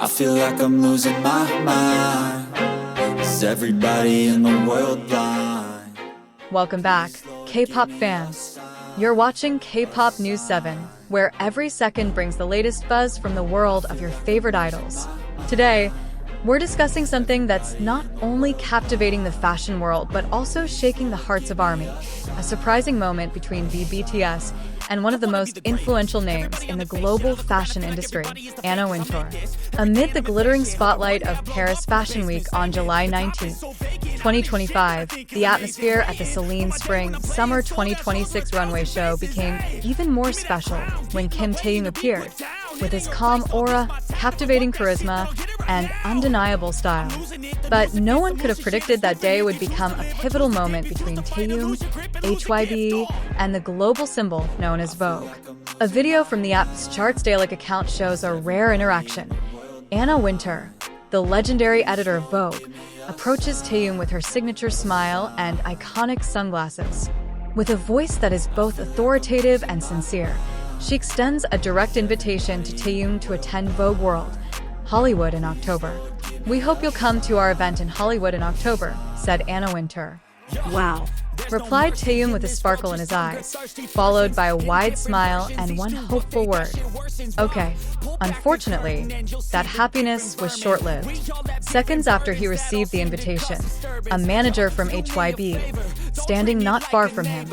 I feel like I'm losing my mind. Is everybody in the world blind? Welcome back, K-pop fans. You're watching K-pop News 7, where every second brings the latest buzz from the world of your favorite idols. Today, we're discussing something that's not only captivating the fashion world, but also shaking the hearts of ARMY, a surprising moment between the BTS and one of the most influential names in the global fashion industry, Anna Wintour. Amid the glittering spotlight of Paris Fashion Week on July 19, 2025, the atmosphere at the CELINE Spring-Summer 2026 runway show became even more special when kimtaehyung appeared. With his calm aura, captivating charisma, and undeniable style. But no one could have predicted that day would become a pivotal moment between Taehyung, HYBE, and the global symbol known as Vogue. A video from the app's Chartsdalic account shows a rare interaction. Anna Wintour, the legendary editor of Vogue, approaches Taehyung with her signature smile and iconic sunglasses. With a voice that is both authoritative and sincere, she extends a direct invitation to Taehyung to attend Vogue World, Hollywood in October. "We hope you'll come to our event in Hollywood in October," said Anna Wintour. Wow, Replied Taehyung with a sparkle in his eyes, followed by a wide smile and one hopeful word. Okay. Unfortunately, that happiness was short-lived. Seconds after he received the invitation, a manager from HYBE, standing not far from him,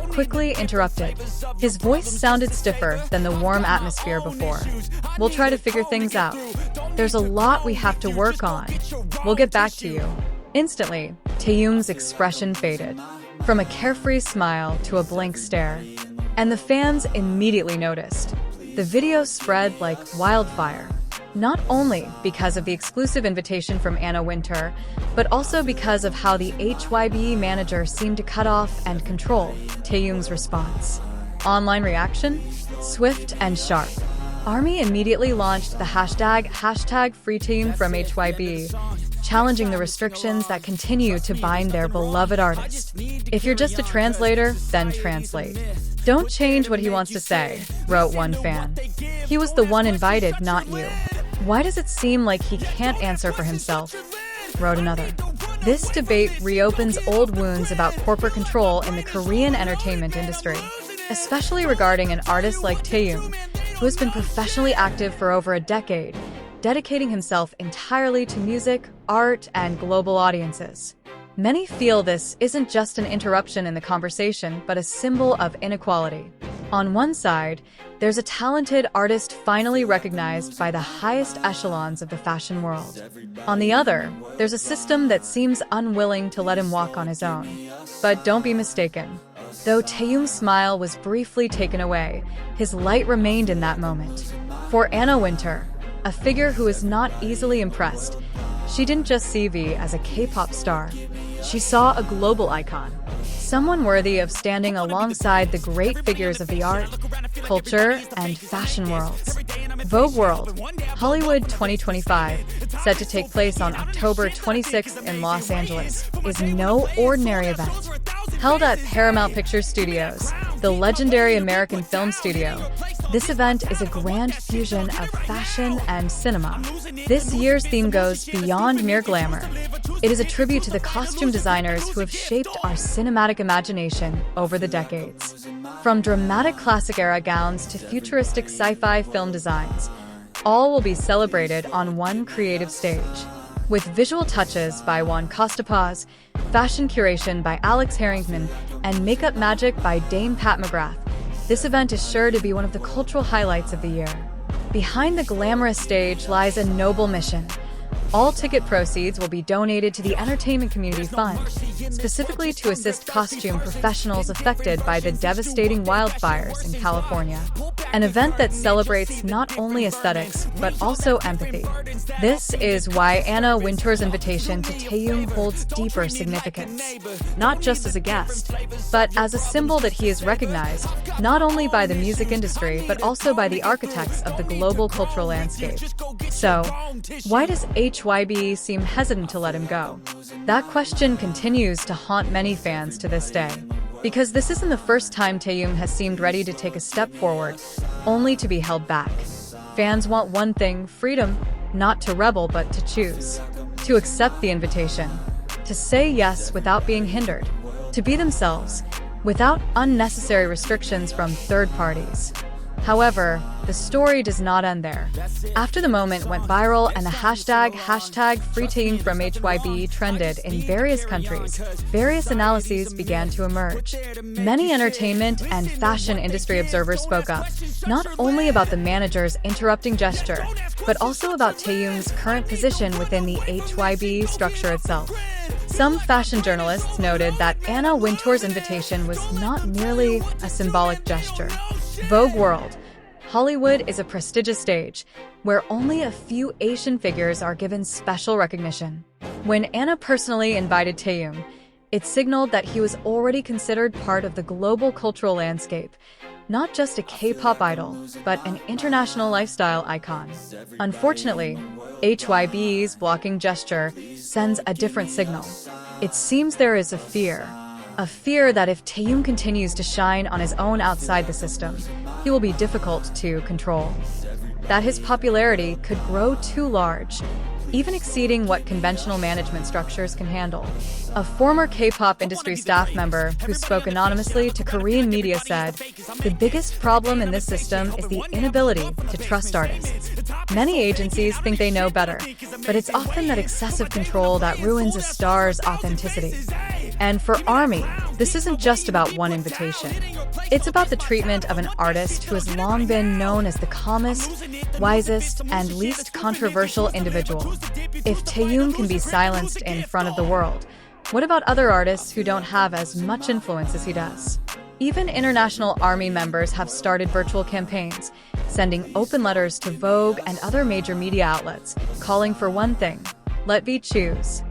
quickly interrupted. His voice sounded stiffer than the warm atmosphere before. "We'll try to figure things out. There's a lot we have to work on. We'll get back to you." Instantly, Taehyung's expression faded, from a carefree smile to a blank stare, and the fans immediately noticed. The video spread like wildfire, not only because of the exclusive invitation from Anna Wintour, but also because of how the HYBE manager seemed to cut off and control Taehyung's response. Online reaction? Swift and sharp. ARMY immediately launched the hashtag #FreeTaehyung from HYBE, challenging the restrictions that continue to bind their beloved artist. "If you're just a translator, then translate. Don't change what he wants to say," wrote one fan. "He was the one invited, not you. Why does it seem like he can't answer for himself?" wrote another. This debate reopens old wounds about corporate control in the Korean entertainment industry, especially regarding an artist like Taehyung, who has been professionally active for over a decade, dedicating himself entirely to music, art, and global audiences. Many feel this isn't just an interruption in the conversation, but a symbol of inequality. On one side, there's a talented artist finally recognized by the highest echelons of the fashion world. On the other, there's a system that seems unwilling to let him walk on his own. But don't be mistaken. Though Taehyung's smile was briefly taken away, his light remained in that moment. For Anna Wintour, a figure who is not easily impressed, she didn't just see V as a K-pop star. She saw a global icon, someone worthy of standing alongside the great figures of the art, culture, and fashion worlds. Vogue World, Hollywood 2025, set to take place on October 26th in Los Angeles, is no ordinary event. Held at Paramount Pictures Studios, the legendary American film studio, this event is a grand fusion of fashion and cinema. This year's theme goes beyond mere glamour. It is a tribute to the costume designers who have shaped our cinematic imagination over the decades. From dramatic classic-era gowns to futuristic sci-fi film designs, all will be celebrated on one creative stage. With visual touches by Juan Costapaz, fashion curation by Alex Harrington, and makeup magic by Dame Pat McGrath, this event is sure to be one of the cultural highlights of the year. Behind the glamorous stage lies a noble mission. All ticket proceeds will be donated to the Entertainment Community Fund, specifically to assist costume professionals affected by the devastating wildfires in California. An event that celebrates not only aesthetics, but also empathy. This is why Anna Wintour's invitation to Taehyung holds deeper significance, not just as a guest, but as a symbol that he is recognized not only by the music industry, but also by the architects of the global cultural landscape. So, why does HYBE seem hesitant to let him go? That question continues to haunt many fans to this day. Because this isn't the first time Taehyung has seemed ready to take a step forward, only to be held back. Fans want one thing: freedom. not to rebel but to choose, to accept the invitation, to say yes without being hindered, to be themselves without unnecessary restrictions from third parties. However, the story does not end there. After the moment went viral and the hashtag #FreeTaehyung from HYB trended in various countries, various analyses began to emerge. Many entertainment and fashion industry observers spoke up, not only about the manager's interrupting gesture, but also about Taehyung's current position within the HYB structure itself. Some fashion journalists noted that Wintour's invitation was not merely a symbolic gesture. Vogue World. Hollywood is a prestigious stage where only a few Asian figures are given special recognition. When Anna personally invited Taehyung, it signaled that he was already considered part of the global cultural landscape, not just a K-pop idol, but an international lifestyle icon. Unfortunately, HYB's blocking gesture sends a different signal. It seems there is a fear that if Taehyung continues to shine on his own outside the system, he will be difficult to control. That his popularity could grow too large, even exceeding what conventional management structures can handle. A former K-pop industry staff member who spoke anonymously to Korean media said, "The biggest problem in this system is the inability to trust artists. Many agencies think they know better, but it's often that excessive control that ruins a star's authenticity." And for ARMY, this isn't just about one invitation. It's about the treatment of an artist who has long been known as the calmest, wisest, and least controversial individual. If Taehyung can be silenced in front of the world, what about other artists who don't have as much influence as he does? Even international ARMY members have started virtual campaigns, sending open letters to Vogue and other major media outlets, calling for one thing: let V choose.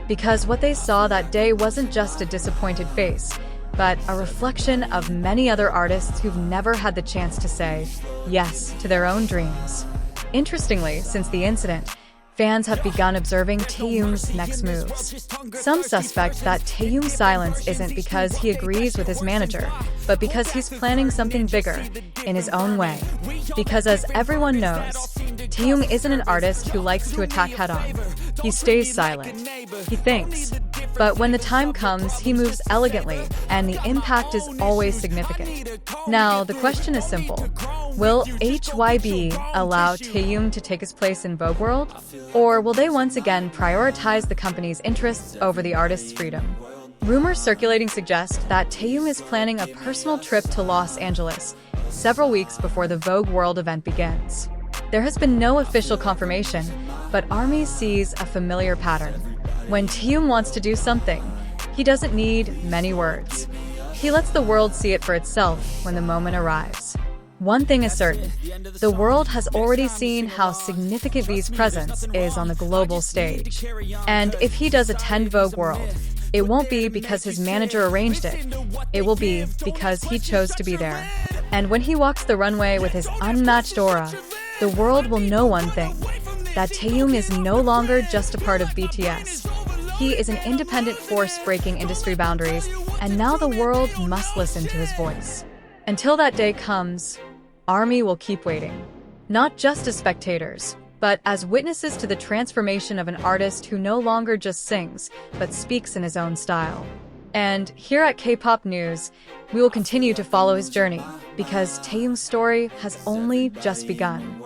Because what they saw that day wasn't just a disappointed face, but a reflection of many other artists who've never had the chance to say yes to their own dreams. Interestingly, since the incident, fans have begun observing Taehyung's next moves. Some suspect that Taehyung's silence isn't because he agrees with his manager, but because he's planning something bigger, in his own way. Because as everyone knows, Taehyung isn't an artist who likes to attack head-on. He stays silent. He thinks. But when the time comes, he moves elegantly, and the impact is always significant. Now, the question is simple. Will HYB allow Taehyung to take his place in Vogue World? Or will they once again prioritize the company's interests over the artist's freedom? Rumors circulating suggest that Taehyung is planning a personal trip to Los Angeles several weeks before the Vogue World event begins. There has been no official confirmation, but ARMY sees a familiar pattern. When Taehyung wants to do something, he doesn't need many words. He lets the world see it for itself when the moment arrives. One thing is certain, the world has already seen how significant V's presence is on the global stage. And if he does attend Vogue World, it won't be because his manager arranged it. It will be because he chose to be there. And when he walks the runway with his unmatched aura, the world will know one thing, that Taehyung is no longer just a part of BTS. He is an independent force breaking industry boundaries, and now the world must listen to his voice. Until that day comes, ARMY will keep waiting. Not just as spectators, but as witnesses to the transformation of an artist who no longer just sings, but speaks in his own style. And here at K-pop News, we will continue to follow his journey, because Taehyung's story has only just begun.